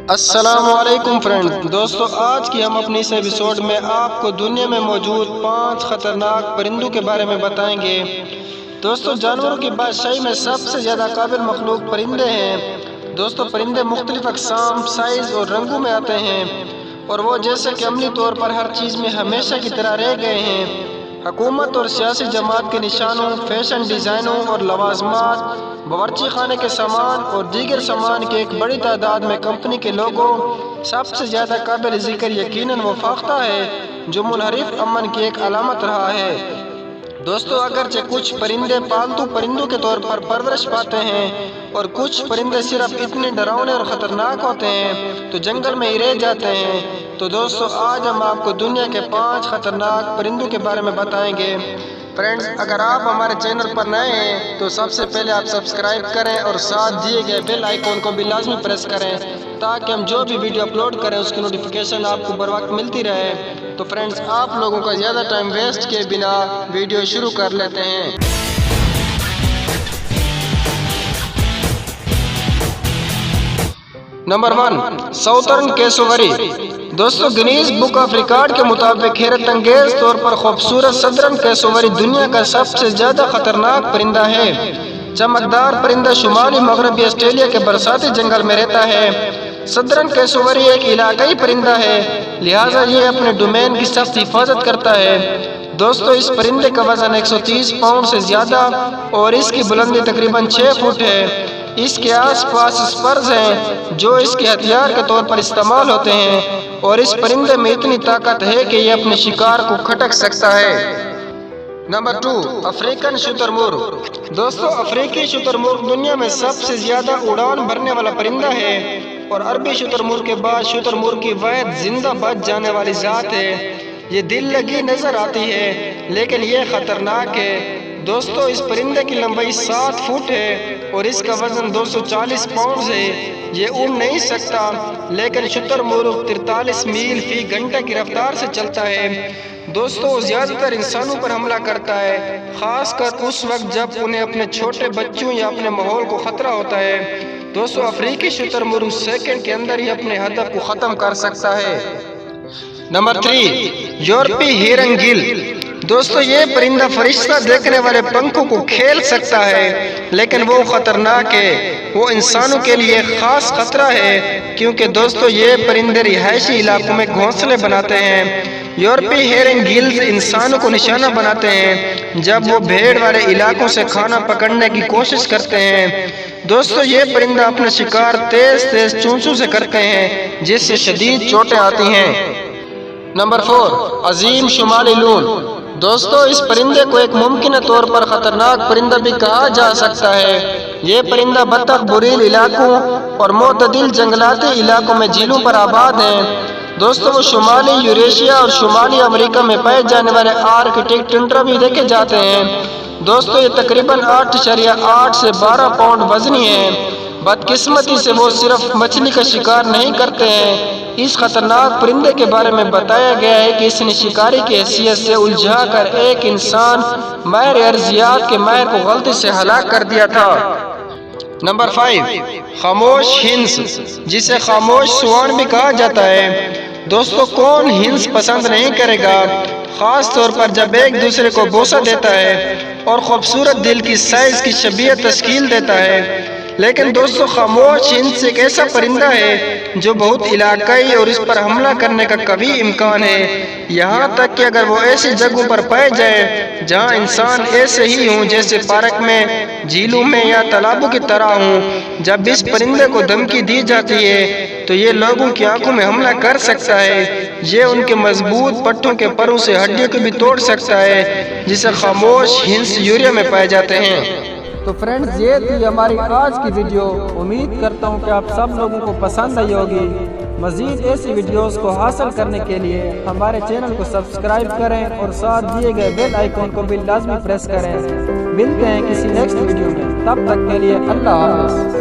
السلام علیکم فرینڈ دوستو، آج کی ہم اپنی اس ایپیسوڈ میں آپ کو دنیا میں موجود 5 خطرناک پرندوں کے بارے میں بتائیں گے۔ دوستو، جانوروں کی بادشاہی میں سب سے زیادہ قابل مخلوق پرندے ہیں۔ دوستو، پرندے مختلف اقسام، سائز اور رنگوں میں آتے ہیں، اور وہ جیسے کہ عملی طور پر ہر چیز میں ہمیشہ کی طرح رہ گئے ہیں۔ حکومت اور سیاسی جماعت کے نشانوں، فیشن ڈیزائنوں اور لوازمات، باورچی خانے کے سامان اور دیگر سامان کی ایک بڑی تعداد میں کمپنی کے لوگو۔ سب سے زیادہ قابل ذکر یقیناً وہ فاختہ ہے، جو منحرف امن کی ایک علامت رہا ہے۔ دوستو، اگرچہ کچھ پرندے پالتو پرندوں کے طور پر پرورش پاتے ہیں اور کچھ پرندے صرف اتنے ڈراؤنے اور خطرناک ہوتے ہیں تو جنگل میں ہی رہ جاتے ہیں، تو دوستو آج ہم آپ کو دنیا کے 5 خطرناک پرندوں کے بارے میں بتائیں گے۔ فرینڈز، اگر آپ ہمارے چینل پر نئے ہیں تو سب سے پہلے آپ سبسکرائب کریں اور ساتھ دیے گئے بیل آئیکن کو بھی لازمی پریس کریں، تاکہ ہم جو بھی ویڈیو اپلوڈ کریں اس کی نوٹیفیکیشن آپ کو بر وقت ملتی رہے۔ تو فرینڈز، آپ لوگوں کا زیادہ ٹائم ویسٹ کیے بنا ویڈیو شروع کر لیتے ہیں۔ نمبر 1، ساؤترن کیسووری۔ دوستو، گنیز بک آف ریکارڈ کے مطابق حیرت انگیز طور پر خوبصورت سدرن کیسووری دنیا کا سب سے زیادہ خطرناک پرندہ ہے۔ چمکدار پرندہ شمالی مغربی آسٹریلیا کے برساتی جنگل میں رہتا ہے۔ سدرن کیسووری ایک علاقائی پرندہ ہے، لہٰذا یہ اپنے ڈومین کی سخت حفاظت کرتا ہے۔ دوستو، اس پرندے کا وزن 130 پاؤنڈ سے زیادہ اور اس کی بلندی تقریباً 6 فٹ ہے۔ اس کے آس پاس سپرز ہیں جو اس کے ہتھیار کے طور پر استعمال ہوتے ہیں، اور اس پرندے میں اتنی طاقت ہے کہ یہ اپنے شکار کو کھٹک سکتا ہے۔ نمبر 2، افریقن شتر مرغ۔ دوستو، افریقی شتر مرغ دنیا میں سب سے زیادہ اڑان بھرنے والا پرندہ ہے، اور عربی شتر مرغ کے بعد شتر مرغ کی واحد زندہ بچ جانے والی ذات ہے۔ یہ دل لگی نظر آتی ہے، لیکن یہ خطرناک ہے۔ دوستو، اس پرندے کی لمبائی 7 فٹ ہے اور اس کا وزن 240 پاؤنڈ ہے۔ یہ اڑ نہیں سکتا، لیکن شتر مرغ 43 میل فی گھنٹہ کی رفتار سے چلتا ہے۔ دوستو، وہ زیادہ تر انسانوں پر حملہ کرتا ہے، خاص کر اس وقت جب انہیں اپنے چھوٹے بچوں یا اپنے ماحول کو خطرہ ہوتا ہے۔ دوستو، افریقی شتر مرغ سیکنڈ کے اندر ہی اپنے ہدف کو ختم کر سکتا ہے۔ نمبر 3، یورپی ہیرن گل۔ دوستو، یہ پرندہ فرشتہ دیکھنے والے پنکھوں کو کھیل سکتا ہے، لیکن وہ خطرناک ہے۔ وہ انسانوں کے لیے ایک خاص خطرہ ہے، کیونکہ دوستو یہ پرندے رہائشی علاقوں میں گھونسلے بناتے ہیں۔ یورپی ہیرن گلز انسانوں کو نشانہ بناتے ہیں جب وہ بھیڑ والے علاقوں سے کھانا پکڑنے کی کوشش کرتے ہیں۔ دوستو، یہ پرندہ اپنا شکار تیز تیز چونچوں سے کرتے ہیں، جس سے شدید چوٹیں آتی ہیں۔ نمبر 4، عظیم شمالی لون۔ دوستو، اس پرندے کو ایک ممکنہ طور پر خطرناک پرندہ بھی کہا جا سکتا ہے۔ یہ پرندہ بطخ بریل علاقوں اور معتدل جنگلاتی علاقوں میں جھیلوں پر آباد ہے۔ دوستو، وہ شمالی یوریشیا اور شمالی امریکہ میں پائے جانے والے آرکٹک ٹنڈرا بھی دیکھے جاتے ہیں۔ دوستو، یہ تقریباً 8.8 سے 12 پاؤنڈ وزنی ہے۔ بدقسمتی سے وہ صرف مچھلی کا شکار نہیں کرتے ہیں۔ اس خطرناک پرندے کے بارے میں بتایا گیا ہے کہ اس نے شکاری کی حیثیت سے الجھا کر ایک انسان ماہر ارضیات کے ماہر کو غلطی سے ہلاک کر دیا تھا۔ نمبر 5، خاموش ہنس، جسے خاموش سوان بھی کہا جاتا ہے۔ دوستو، کون ہنس پسند نہیں کرے گا، خاص طور پر جب ایک دوسرے کو بوسہ دیتا ہے اور خوبصورت دل کی سائز کی شبیہ تشکیل دیتا ہے۔ لیکن دوستو، خاموش ہنس ایک ایسا پرندہ ہے جو بہت علاقائی اور اس پر حملہ کرنے کا قوی امکان ہے، یہاں تک کہ اگر وہ ایسی جگہوں پر پائے جائے جہاں انسان ایسے ہی ہوں، جیسے پارک میں، جھیلوں میں یا تالابوں کی طرح ہوں۔ جب اس پرندے کو دھمکی دی جاتی ہے تو یہ لوگوں کی آنکھوں میں حملہ کر سکتا ہے۔ یہ ان کے مضبوط پٹھوں کے پروں سے ہڈیوں کو بھی توڑ سکتا ہے، جسے خاموش ہنس یوریا میں پائے جاتے ہیں۔ تو فرینڈز، یہ تھی ہماری آج کی ویڈیو۔ امید کرتا ہوں کہ آپ سب لوگوں کو پسند آئی ہوگی۔ مزید ایسی ویڈیوز کو حاصل کرنے کے لیے ہمارے چینل کو سبسکرائب کریں اور ساتھ دیے گئے بیل آئیکن کو بھی لازمی پریس کریں۔ ملتے ہیں کسی نیکسٹ ویڈیو میں، تب تک کے لیے اللہ حافظ۔